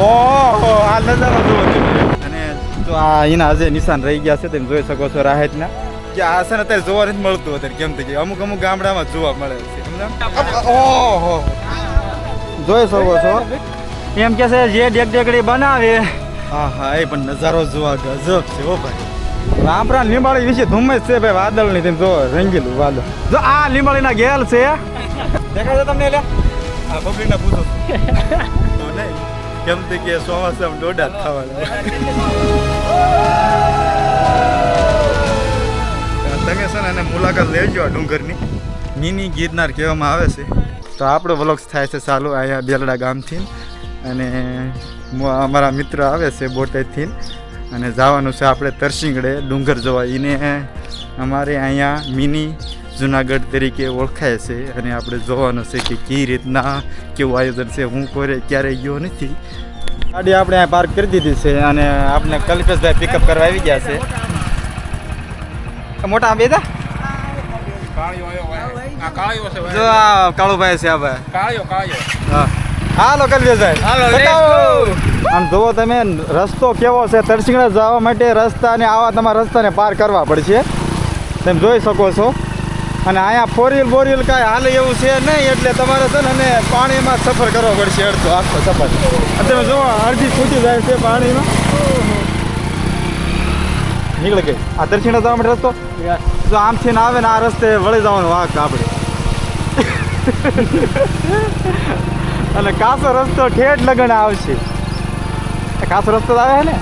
ઓહો આ નજારો જુઓ તમે. અને તો આ એના આજે નિશાન રહી ગયા છે તમે જોઈ શકો છો રાહતના કે આ છે ને અત્યારે જોવા નથી મળતું અત્યારે કેમ થઈ ગયું અમુક ગામડામાં જોવા મળે છે સમજાણ. ઓહો જોઈ શકો છો એમ કે છે જે ડેકડી બનાવે હા હા એ પણ નજારો જોવા ગજબ છે ઓ ભાઈ. આપણા લીંબાળી વિશે ધુમ્મસ છે ભાઈ વાદળ ની તેમ જો રંગીલું વાદળ જો આ લીંબાળી ના ગેલ છે દેખાય છે તમને એટલે આ પબ્લિક ના પૂછો તો નહીં કેમ તે કે ચોમાસામાં દોડા થવાના તમે છે ને એને મુલાકાત લેજો આ ડુંગરની મિની ગિરનાર કહેવામાં આવે છે. તો આપણો વ્લોગ્સ થાય છે ચાલુ અહીંયા બેલડા ગામથી અને અમારા મિત્ર આવે છે બોટેદથી અને જવાનું છે આપણે તરસિંગડે ડુંગર જોવા. એને અમારે અહીંયા મિની જુનાગઢ તરીકે ઓળખાય છે અને આપણે જોવાનું છે કે કઈ રીતના કેવું આયોજન છે. હું કોઈ ક્યારેય ગયો નથી. ગાડી આપણે અહીંયા પાર્ક કરી દીધી છે અને આપણે કલ્પેશભાઈ પિકઅપ કરવા આવી ગયા છે. મોટા આંબે હતા જો આ કાળુભાઈ છે આ ભાઈ હા હાલો કલ્પેશભાઈ આમ જુઓ તમે રસ્તો કેવો છે. તરસિંગડા જવા માટે રસ્તા અને આવા તમારા રસ્તાને પાર કરવા પડશે તમે જોઈ શકો છો. અને અહીંયા ફોર વ્હીલ કાંઈ હાલે એવું છે નહીં એટલે તમારે છે ને પાણીમાં સફર કરવો પડશે અડધો આખો સફર. તમે જુઓ અડધી ફૂટી જાય છે પાણીમાં નીકળી ગઈ આ તરસિંગડા જવા માટે રસ્તો જો આમથી આવે ને આ રસ્તે વળી જવાનું વાક આપણે અને કાસો રસ્તો ઠેઠ લગન આવશે. કાસો રસ્તો આવે છે ને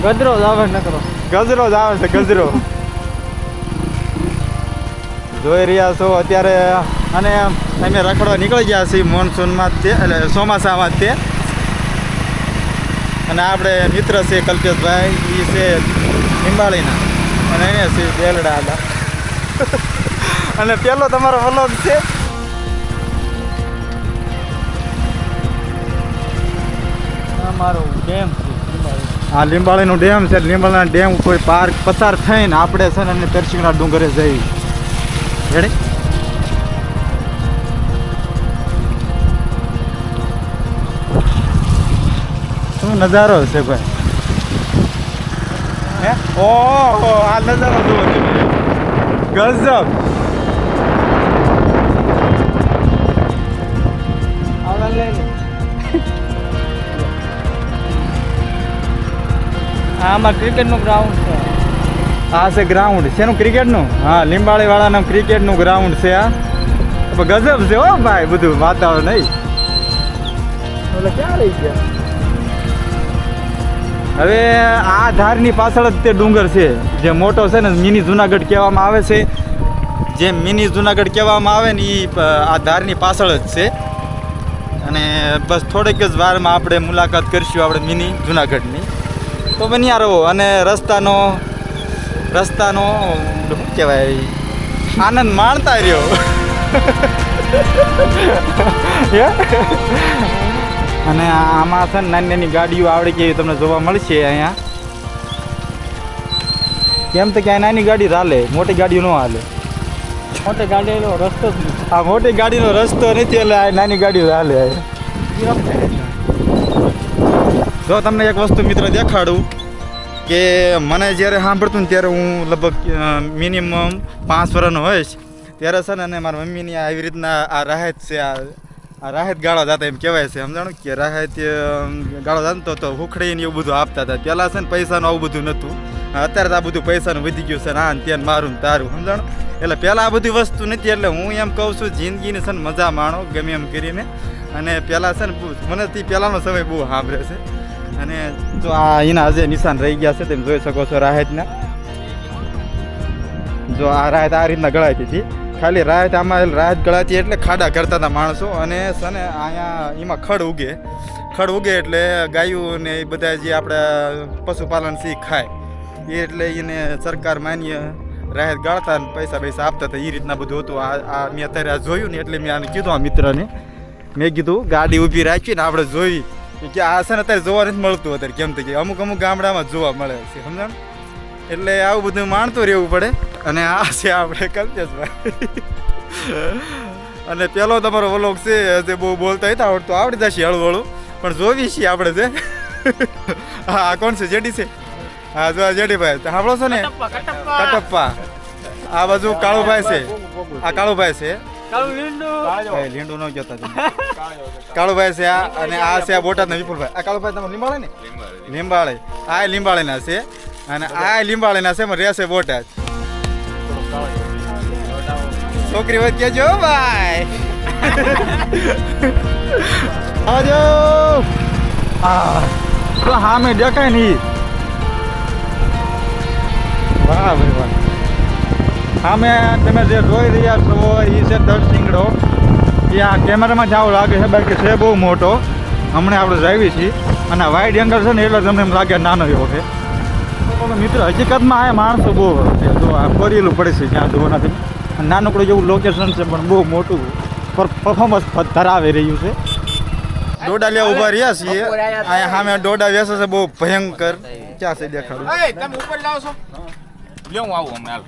ગજરો જ આવે ન કરો ગજરો જ આવે છે ગજરો જોઈ રહ્યા છો અત્યારે. અને અમે રખડવા નીકળી ગયા છીએ મોનસૂનમાં તે એટલે ચોમાસામાં તે. અને આપણે મિત્ર છે કલ્પેશભાઈ એ છે લીંબાળીના અને અહીંયા છે બેલડા હતા અને પેલો તમારો વ્લોગ છે મારો ડેમ હા લીંબાળીનું ડેમ છે. લીંબાળીના ડેમ કોઈ પાર્ક પસાર થઈને આપણે છે ને તરસિંગડા ડુંગરે જઈ રેડી. શું નજારો છે ભાઈ હે ઓહો આ નજારો જુઓ તમે ગજબ. આમાં ક્રિકેટનું ગ્રાઉન્ડ છે. આ છે ગ્રાઉન્ડ શેનું ક્રિકેટનું હા લીંબાળી વાળાનું ક્રિકેટનું ગ્રાઉન્ડ છે આ ગજબ છે હો ભાઈ બધું વાતાવરણ નહીં એટલે ક્યાં રહી ગયા. હવે આ ધારની પાછળ જ તે ડુંગર છે જે મોટો છે ને મિની જુનાગઢ કહેવામાં આવે છે. જે મિની જુનાગઢ કહેવામાં આવે ને એ આ ધારની પાછળ જ છે. અને બસ થોડીક જ વારમાં આપણે મુલાકાત કરીશું આપણે મિની જુનાગઢની. તો બન્યા રહો અને રસ્તાનો શું કહેવાય આનંદ માણતા રહ્યો અને આમાં છે ને નાની નાની ગાડીઓ આવડે કે તમને જોવા મળશે અહીંયા. કેમ તો ક્યાંય નાની ગાડી હાલે મોટી ગાડીઓ ન હાલે. મોટી ગાડીનો રસ્તો જ નથી. આ મોટી ગાડીનો રસ્તો નથી એટલે આ નાની ગાડીઓ હાલે. જો તમને એક વસ્તુ મિત્ર દેખાડું કે મને જ્યારે સાંભળતું ને ત્યારે હું લગભગ મિનિમમ 5 વર્ષનો હોઈશ ત્યારે છે ને મારા મમ્મીની આવી રીતના આ રાહત છે આ રાહત ગાળા જતા એમ કહેવાય છે સમજાણું કે રાહત ગાળો જતો તો હુખડીને એવું બધું આપતા હતા. પહેલાં છે ને પૈસાનું આવું બધું નહોતું. અત્યારે તો આ બધું પૈસાનું વધી ગયું છે ને આ ત્યાં મારું ને તારું સમજાણું. એટલે પહેલાં આ બધી વસ્તુ નથી એટલે હું એમ કહું છું જિંદગીને છે ને મજા માણો ગમે એમ કરીને. અને પહેલાં છે ને મને તે પહેલાંનો સમય બહુ સાંભળે છે. અને જો આ એના આજે નિશાન રહી ગયા છે તમે જોઈ શકો છો રાહતના. જો આ રાહત આ રીતના ગળાતી હતી ખાલી રાહત આમાં રાહત ગળાતી એટલે ખાડા કરતા હતા માણસો. અને છે ને અહીંયા એમાં ખડ ઉગે એટલે ગાયું ને એ બધા જે આપણે પશુપાલન છે એ ખાય એટલે એને સરકાર માન્ય રાહત ગાળતા ને પૈસા આપતા હતા એ રીતના બધું હતું. આ મેં અત્યારે આ જોયું ને એટલે મેં આને કીધું આ મિત્રને મેં કીધું ગાડી ઊભી રાખીને આપણે જોઈ કે આ છે ને અત્યારે જોવા નથી મળતું અત્યારે કેમ થઈ ગયું અમુક ગામડામાં જોવા મળે છે સમજાણ. એટલે આવું બધું માણતું રહેવું પડે. અને આ છે આપણે કલ્પેશભાઈ અને પેલો તમારો વ્લોગ છે જે બહુ બોલતા હતા આવડતું આવડી જશે હળવું પણ જોવી છીએ આપણે છે હા કોણ છે જેડી છે હા જો જેડીભાઈ સાંભળો છો ને કટપ્પા આ બાજુ કાળુભાઈ છે આ કાળુભાઈ છે લીંડું ન કહેતા કાળુભાઈ છે આ અને આ છે આ બોટાદના વિપુલભાઈ આ કાળુભાઈ તમે લીંબાળે ને લીંબાળે આ લીંબાળેના છે અને આ લીંબાળેના છે પણ રહેશે બોટાદ છોકરી હોય કેજો ભાઈ આવજો તો હા મેં દેખાય નહીં વાહ ભાઈ વાહ સામે તમે જે જોઈ રહ્યા છો એ છે દરસિંગડો એ આ કેમેરામાં જાવ લાગે છે બાકી છે બહુ મોટો હમણાં આપણે જાવી છીએ અને વાઇડ એંગલ છે ને એટલે તમને એમ લાગે નાનો એવો છે મિત્ર હકીકતમાં આ માણસો બહુ છે જો આ ફરેલું પડે છે જ્યાં જુઓ નથી નાનકડું જેવું લોકેશન છે પણ બહુ મોટું પરફોર્મન્સ ધરાવી રહ્યું છે ડોડા લેવા ઉભા રહ્યા છીએ અહીંયા સામે ડોડા વેસે છે બહુ ભયંકર ક્યાં છે દેખાડું તમે ઉપર લાવો છો લે હું આવું હમણાં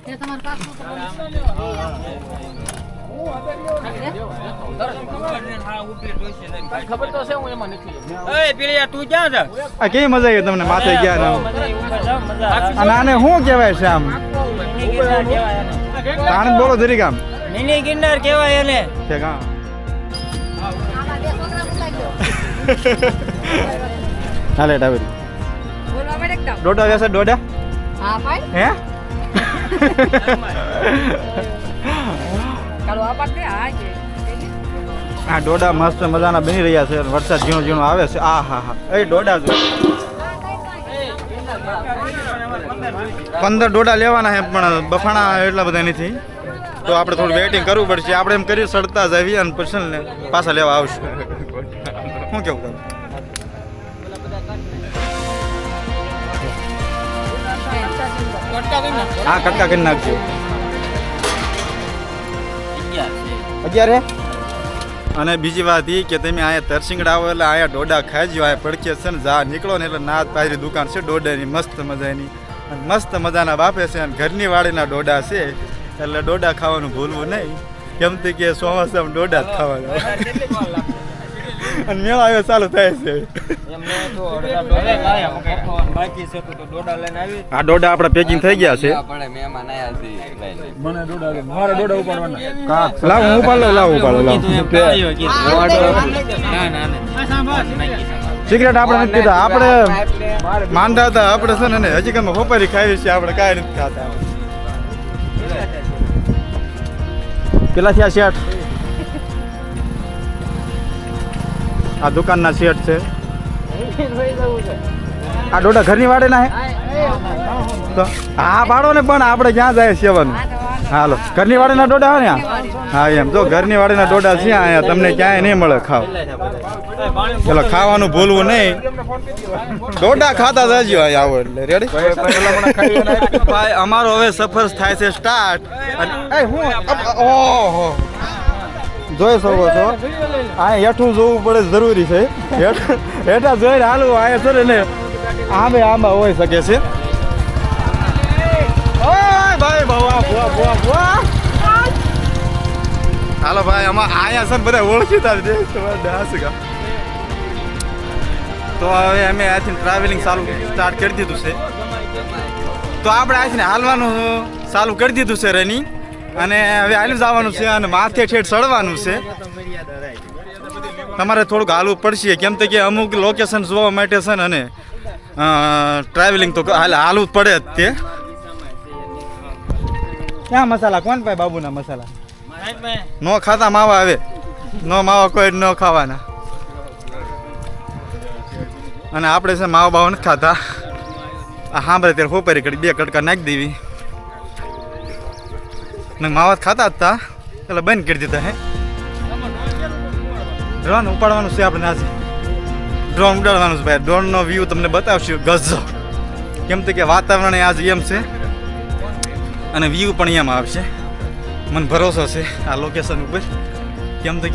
ખબર તો છે હું એમાં નથી તું ક્યાં છે આ કેવી મજા આવી તમને માથે ગયા અને આને શું કહેવાય છે આમ આનંદ બોલો જરી કામ મિની ગિરનાર કહેવાય એને છે કા હાલે ડાબરી ડોડા વેસે ડોડા હા ભાઈ હે કાલો આ પાટ આ છે આ ડોડા મસ્ત મજાના બની રહ્યા છે વરસાદ ઝીણો ઝીણો આવે છે આ હા હા એ ડોડા જો 15 ડોડા લેવાના છે પણ બફાણા એટલા બધા નથી તો આપણે થોડું વેઇટિંગ કરવું પડશે આપણે એમ કરી સડતા જ આવીએ અને પછી ને પાછા લેવા આવશું શું કેવું કરું હા કટકા કરી નાખજો 11 અને બીજી વાત એ કે તમે અહીંયા તરસિંગડા આવો એટલે અહીંયા ડોડા ખાઈજો અહીંયા પડકે છે ને જા નીકળો ને એટલે નાદ પાયરી દુકાન છે ડોડાની મસ્ત મજાની અને મસ્ત મજાના બાપે છે અને ઘરની વાડીના ડોડા છે એટલે ડોડા ખાવાનું ભૂલવું નહીં કેમ કે ચોમાસામાં ડોડા જ ખાવાના અને મેળો આવ્યો ચાલુ થાય છે આ ડોડા આપણા પેકિંગ થઈ ગયા છે લાવ હું ઉપાડ લાવ સિગરેટ આપણે નથી પીતા આપણે માંડા હતા આપણે છે ને હકીકતમાં ખોપારી ખાવી છે આપણે કાંઈ નથી ખાતા પેલા થયા શેઠ આ દુકાનના શેઠ છે આ ડોડા ઘરની વાડે ના હે તો હા પાડો ને પણ આપણે ક્યાં જાય સેવાનું હાલો ઘરની વાડેના ડોડા હોય ને હા એમ જો ઘરની વાડેના ડોડા છે અહીંયા તમને ક્યાંય નહીં મળે ખાવ પેલો ખાવાનું ભૂલવું નહીં ડોડા ખાતા જજો અહીંયા આવો એટલે રેડી ભાઈ અમારો હવે સફર થાય છે સ્ટાર્ટ ઓહો જોઈ શકો છો આ હેઠું જોવું પડે જરૂરી છે હેઠા જોઈને હાલું આ છે ને આંબે આંબા હોઈ શકે છે હાલો ભાઈ આમાં અહીંયા છે ને બધા ઓળખીતા તો હવે અમે અહીંથી ટ્રાવેલિંગ સ્ટાર્ટ કરી દીધું છે તો આપણે અહીંથી હાલવાનું ચાલુ કરી દીધું છે રનિંગ અને હવે હાલી જવાનું છે અને માથે ઠેઠ ચડવાનું છે તમારે થોડુંક હાલવું પડશે કેમ કે અમુક લોકેશન જોવા માટે છે ને અને ટ્રાવેલિંગ તો હાલવું જ પડે જ તે ક્યાં મસાલા કોણ ભાઈ બાબુના મસાલા નો ખાતા માવા આવે નો માવા કોઈ ન ખાવાના અને આપણે છે માવા બાવા નથી ખાતા આ સાંભળે ત્યારે ખોપારી કરી 2 કટકા નાખી દેવી ને માવા ખાતા હતા એટલે બંધ કરી દીધા હે ડ્રોન ઉપાડવાનું છે આપણે આજે ડ્રોન ઉડાડવાનું છે ભાઈ ડ્રોનનો વ્યૂ તમને બતાવશું ગઝો કેમ કે વાતાવરણ આજે એમ છે અને વ્યૂ પણ એમ આવશે મને ભરોસો છે આ લોકેશન ઉપર કેમ કે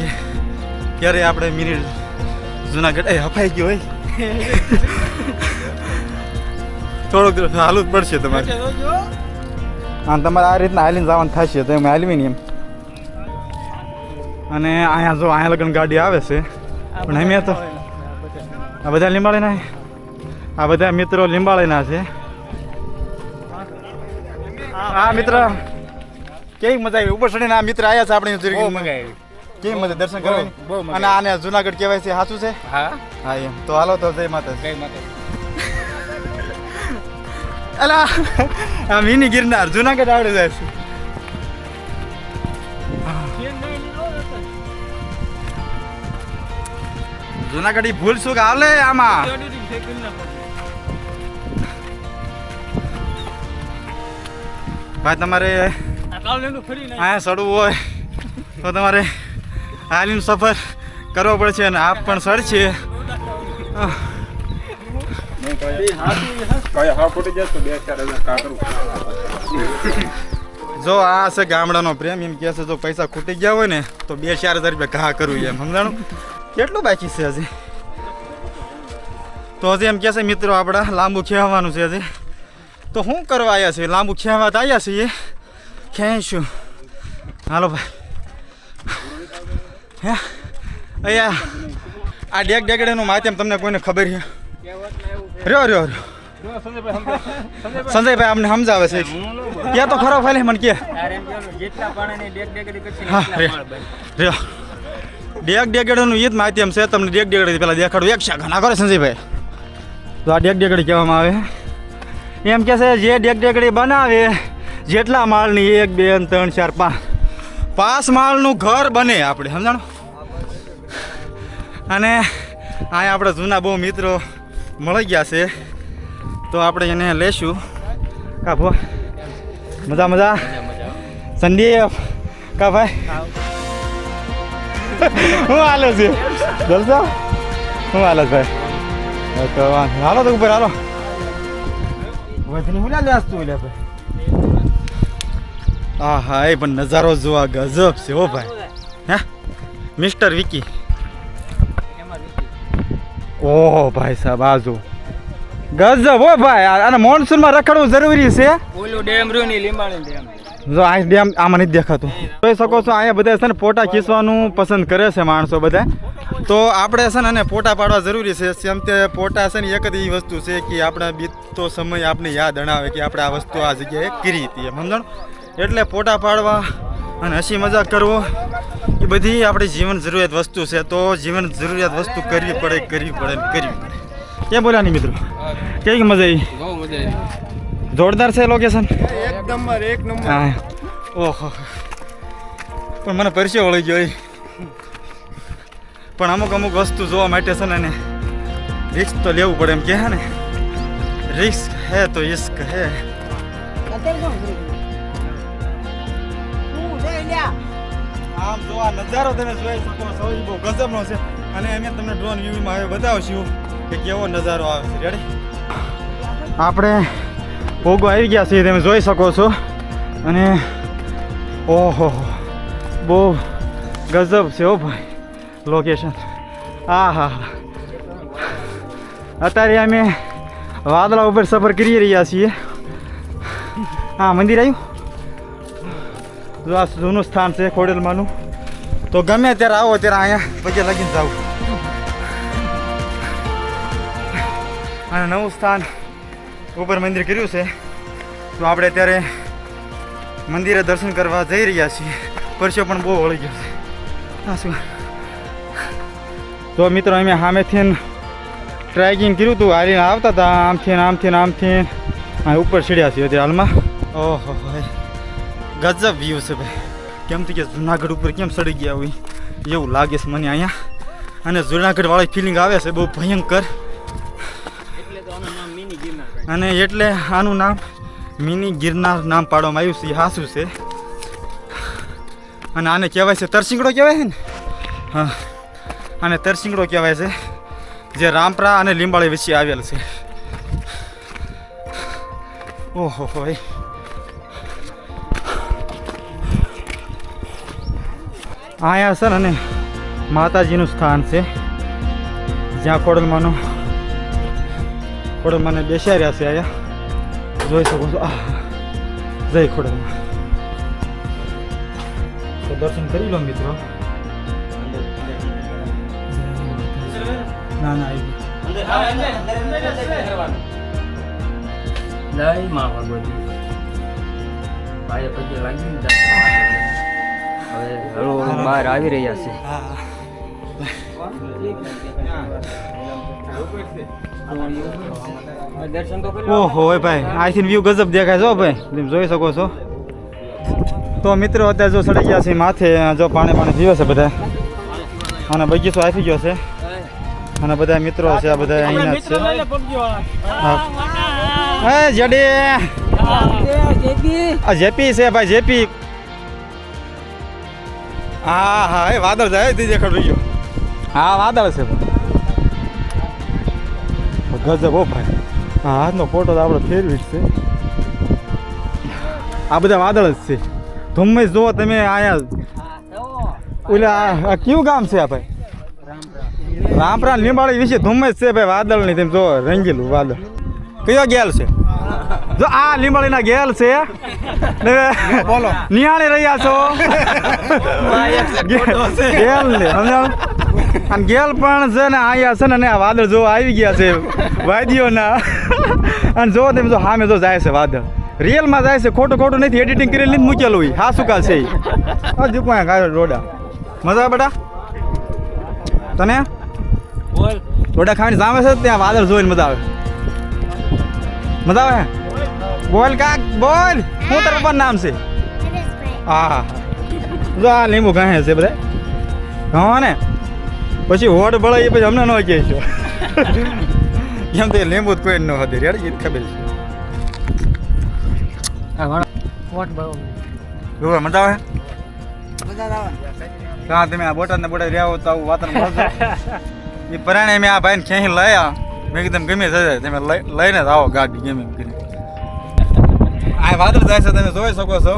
ક્યારે આપણે મિનિટ જુનાગઢ હફાઈ ગયો હોય થોડુંક હાલવું જ પડશે તમારે હા તમારે આ રીતના હાલીને જવાનું થશે તો એમ હાલવી ને એમ અને અહીંયા જો અહીંયા લગન ગાડી આવે છે પણ અમે તો આ બધા લીંબાળીના આ બધા મિત્રો લીંબાળીના છે. હા મિત્ર કેવી મજા આવી ઉપર ચડીને? આ મિત્ર આયા છે આપણે બહુ મજા આવી. કેવી મજા દર્શન કરવાની? બહુ મજા અને આને જુનાગઢ કહેવાય છે, સાચું છે? હા હા એમ તો હાલો તો જય માતા. કઈ માટે અલા આ મિની ગિરનાર જુનાગઢ આવડે જાય છે. જુનાગઢ ઈ ભૂલ શું કે હાલે આમાં? ભાઈ તમારે અહીંયા ચડવું હોય તો તમારે હાલીનો સફર કરવો પડશે અને આપ પણ ચડશે. જો આ છે ગામડાનો પ્રેમ. એમ કહે છે જો પૈસા ખૂટી ગયા હોય ને તો 2-4 હજાર રૂપિયા ઘા કરવું એમ. સમજાણું? કેટલું બાકી છે હજી? તો હજી એમ કહે છે મિત્રો આપણા લાંબુ ખેવાનું છે હજી. તો શું કરવા આવ્યા છીએ? લાંબુ ખેવા તો આવ્યા છીએ, ખેંચશું. હાલો ભાઈ. હે અહીંયા આ ડેગડેનું માધ્યમ તમને કોઈને ખબર છે? રહ્યો સંજયભાઈ અમને સમજાવે છે. ક્યાં તો ખરો ફાલે મને કે રહ્યો ડેગડેનું ઈ જ માધ્યમ છે. તમને ડેગડેગડી પેલા દેખાડું. એક શાખા ના કરે સંજયભાઈ. તો આ ડેગડેગડી કહેવામાં આવે. એમ કે છે જે ડેગડેગડી બનાવે જેટલા માળની 1 2 3 4 5 માળનું ઘર બને આપણે. સમજાણો? અને અહીંયા આપણે જૂના બહુ મિત્રો મળી ગયા છે તો આપણે એને લેશું. કા ભો મજા સંદીપ કા ભાઈ હું હાલે છે જલસા? હું હાલે ભાઈ? તો હાલો તો ઉપર હાલો. વધની હુલા લેસ તું લે ભાઈ. હા હા એ પણ નજારો જોવા ગજબ છે હો ભાઈ. હે મિસ્ટર વિકી? ઓહો ભાઈ સાહેબ આ જો ગજબ હો ભાઈ. અને મોનસૂનમાં રખડવું જરૂરી છે. ઓલું ડેમ રહ્યું ની લીંબાળી ડેમ. જો આ ડેમ આમાં નથી દેખાતું. જોઈ શકો છો અહીંયા બધા છે ને ફોટા ખીચવાનું પસંદ કરે છે માણસો બધા. તો આપણે છે ને ફોટા પાડવા જરૂરી છે. જેમ તે ફોટા છે ને એક જ એવી વસ્તુ છે કે આપણા બીતતો સમય આપણે યાદ અણાવે કે આપણે આ વસ્તુ આ જગ્યાએ કરી હતી એમ. સમજણ? એટલે ફોટા પાડવા અને હસી મજાક કરવો એ બધી આપણી જીવન જરૂરિયાત વસ્તુ છે. તો જીવન જરૂરિયાત વસ્તુ કરવી પડે. ક્યાં બોલ્યા નહીં મિત્રો? કેવી મજા આવી? બહુ મજા આવી. જોરદાર છે લોકેશન. એક નંબર. હા ઓહો પણ મને પરસ્યો વળી ગયો. પણ અમુક વસ્તુ જોવા માટે છે ને રિસ્ક તો લેવું પડે એમ કે હે ને. રિસ્ક હે તો ઇશ્ક હે. આમ જો આ નજારો તમે જોઈ શકો છો એ બહુ ગજબનો છે. અને અમે તમને ડ્રોન વ્યૂમાં હવે બતાવશું કે કેવો નજારો આવે છે. રેડી? આપણે ભોગો આવી ગયા છીએ તમે જોઈ શકો છો. અને ઓહો બહુ ગજબ છે હો ભાઈ લોકેશન. હા હા અત્યારે અમે વાદળા ઉપર સફર કરી રહ્યા છીએ. હા મંદિર આવ્યું. જો આ જૂનું સ્થાન છે ખોડલમાંનું. તો ગમે ત્યારે આવો ત્યારે અહીંયા પગે લગીને જાવ. અને નવું સ્થાન ઉપર મંદિર કર્યું છે. તો આપણે અત્યારે મંદિરે દર્શન કરવા જઈ રહ્યા છીએ. પરસ્યો પણ બહુ વળી ગયો છે. હા શું તો મિત્રો અમે સામેથી ટ્રેકિંગ કર્યું હતું. હારીને આવતા હતા આમથી આ ઉપર ચડ્યા છીએ અત્યારે હાલમાં. ઓહો ભાઈ ગજબ વ્યૂ છે ભાઈ. કેમ કે જુનાગઢ ઉપર કેમ ચડી ગયા હોય એવું લાગે છે મને અહીંયા. અને જુનાગઢ વાળી ફિલિંગ આવે છે બહુ ભયંકર. અને એટલે આનું નામ મિની ગિરનાર નામ પાડવામાં આવ્યું છે. એ સાચું છે. અને આને કહેવાય છે તરસિંગડો કહેવાય છે ને. હા આને તરસિંગડો કહેવાય છે જે રામપરા અને લીંબાળી વચ્ચે આવેલ છે. ઓહો ભાઈ અહીંયા છે ને માતાજીનું સ્થાન છે જ્યાં ખોડલમાને બેસાડ્યા છે. અહીંયા જોઈ શકો છો. જય ખોડલમાં. તો દર્શન કરી લો મિત્રો. ના લઈ માવા બધી ભાઈ પછી લાગી ને હવે હળવો બહાર આવી રહ્યા છે દર્શન તો કરી ઓહો ભાઈ આથી વ્યૂ ગજબ દેખાય છો ભાઈ તમે જોઈ શકો છો તો મિત્રો અત્યારે જો સડી ગયા છે માથે જો પાણી પીવે છે બધા અને બગીચો આવી ગયો છે અને બધા મિત્રો છે આ બધા અહીંના જ છે જડી આ જેપી છે ભાઈ જેપી હા હા એ વાદળ જાય તે દેખાડ ગયો હા વાદળ છે ગજબ હો ભાઈ હા હાથનો ફોટો તો આપણો ફેરવી છે આ બધા વાદળ જ છે ધુમ્મસ જુઓ તમે આયા ઓલા આ કયું ગામ છે આ ભાઈ રામપરા લીંબાળી વિશે ધુમ્મસ છે ભાઈ વાદળ ની તેમ જો રંગીલું વાદળ કયો ગેલ છે જો આ લીંબાળીના ગેલ છે બોલો નિહાળી રહ્યા છો ગેલ ને સમજાવ અને ગેલ પણ છે ને અહીંયા છે ને આ વાદળ જો આવી ગયા છે વાદીઓના અને જો તમે જો સામે જો જાય છે વાદળ રિયલમાં જાય છે ખોટું ખોટું નથી એડિટિંગ કરી લીધું મૂકેલું હોય હા શું છે હજુ કોઈ ગાયો રોડા મજા આવે બેટા તને બોલ રોડા ખાવાની જામે છે ત્યાં વાદળ જોઈને મજા આવે મજા આવે બોલ કાક બોલ શું તારું પણ નામ છે હા જો આ લીંબુ ઘાહે છે બધા હા ને પછી હોડ બળાઈ પછી અમને ન કહે છો કેમ તો લીંબુ જ કોઈ ન હતી રેડી એ ખબર છે મજા આવે હા તમે આ બોટાદ ને બોટાદ રહ્યા તો આવું વાતાવરણ એ પરાણે મેં આ ભાઈને ખેંચી લાયા મેં કીધું ગમે થશે તમે લઈને જ આવો ગાડી ગમે કરીને આ વાદળ જાય છે તમે જોઈ શકો છો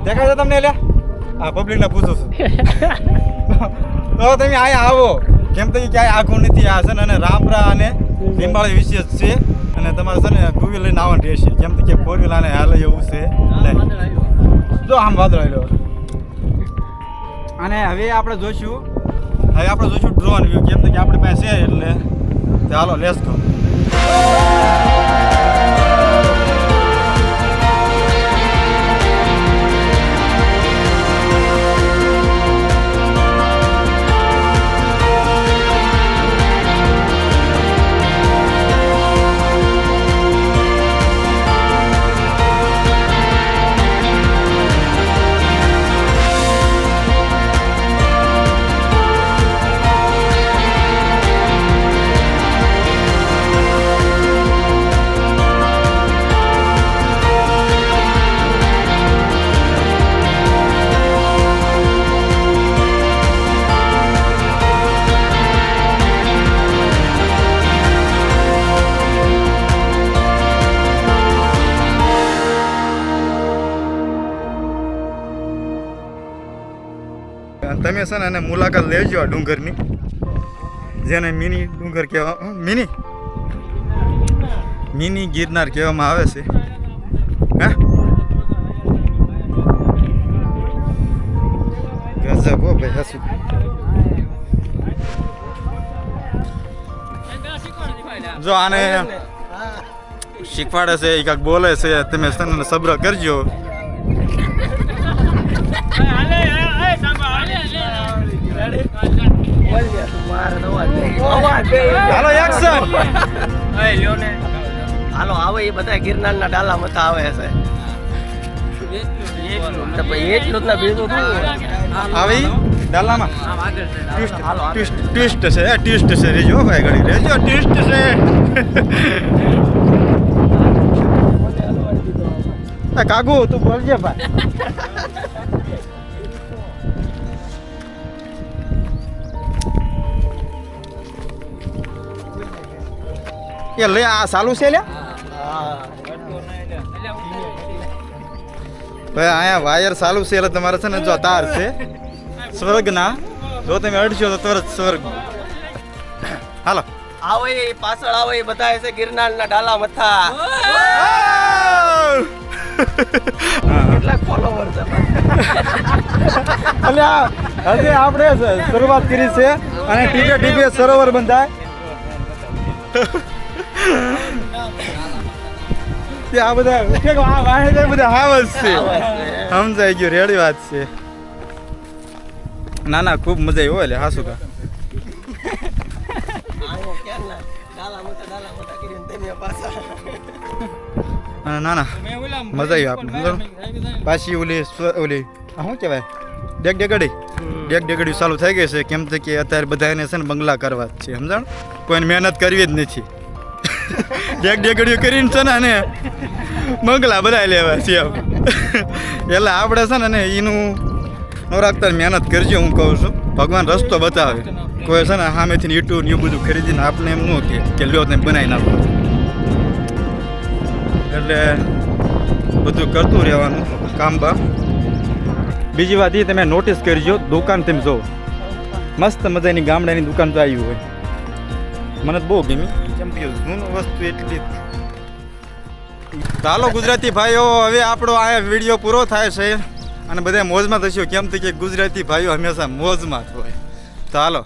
દેખાય છે તમને એટલે આ પબ્લિકને પૂછું છું તો તમે અહીંયા આવો કેમ તો ક્યાંય આખું નથી આ છે ને અને રામપરા અને લીંબાળી વિશેષ છે અને તમારે છે ને ટુ વ્હીલ લઈને આવવાનું રહેશે કેમ તો કે ફોર વ્હીલ આને હાલે એવું છે જો આમ વાદળ આવ્યો અને હવે આપણે જોઈશું ડ્રોન વ્યૂ કેમ કે આપણી પાસે છે એટલે ચાલો લેટ્સ ગો તમે છે ને એને મુલાકાત લેજો આ ડુંગરની જેને મિની ડુંગર કહેવા મિની ગિરનાર કહેવામાં આવે છે હા ગજબ હો ભાઈ હસુ જો આને શીખવાડે છે એ કાંઈક બોલે છે તમે છે સબ્ર કરજો હાલો એક્શન હાલો આવે એ બધા ગિરનારના ડાલા મથા આવે છે એટલું જ ના બીજું આવી ડાલામાં ટ્વિસ્ટ છે ટ્વિસ્ટ છે રેજો ભાઈ ઘડી રેજો ટ્વિસ્ટ છે કાગુ તું બોલજે ભાઈ એ લે આ ચાલુ છે લે ભાઈ અહીંયા વાયર ચાલુ છે એટલે તમારે છે ને જો તાર છે સ્વર્ગના જો તમે અડશો તો તરત સ્વર્ગ હાલો આવે એ પાછળ આવે એ બધા છે ગિરનારના ડાલા મથા કેટલા ફોલોવર છે એટલે હજી આપણે શરૂઆત કરી છે અને ટીપે ટીપે સરોવર બંધાય તે આ બધા કે આ વાહે જાય બધા હાવસ છે સમજાઈ ગયું રેડી વાત છે ના ના ખૂબ મજા આવી હોય એટલે હાસુ કા ડાલા મોટા કરીને તમે પાછા ના ના મજા આવી આપણે પાછી ઓલી ઓલી આ શું કહેવાય ડેગડી ચાલુ થઈ ગઈ છે કેમ કે અત્યારે બધાને છે ને બંગલા કરવા જ છે સમજણ કોઈને મહેનત કરવી જ નથી ડેગડીઓ કરીને છે ને બંગલા બધા લેવા છે એમ એટલે આપણે છે ને એનું નવરાત્ર મહેનત કરજો હું કહું છું ભગવાન રસ્તો બતાવે કોઈ છે ને સામેથી ઈટું ને એવું બધું ખરીદીને આપણે એમ ન કે લ્યો તમે બનાવી નાખો એટલે બધું કરતું રહેવાનું કામ બા બીજી વાત એ તમે નોટિસ કરજો દુકાન તમે જો મસ્ત મજાની ગામડાની દુકાન તો આવી હોય મને તો બહુ ગમી કેમ કે જૂનું વસ્તુ એટલી ચાલો ગુજરાતી ભાઈઓ હવે આપણો આ વિડીયો પૂરો થાય છે અને બધા મોજમાં થશો કેમ કે ગુજરાતી ભાઈઓ હંમેશા મોજમાં જ હોય ચાલો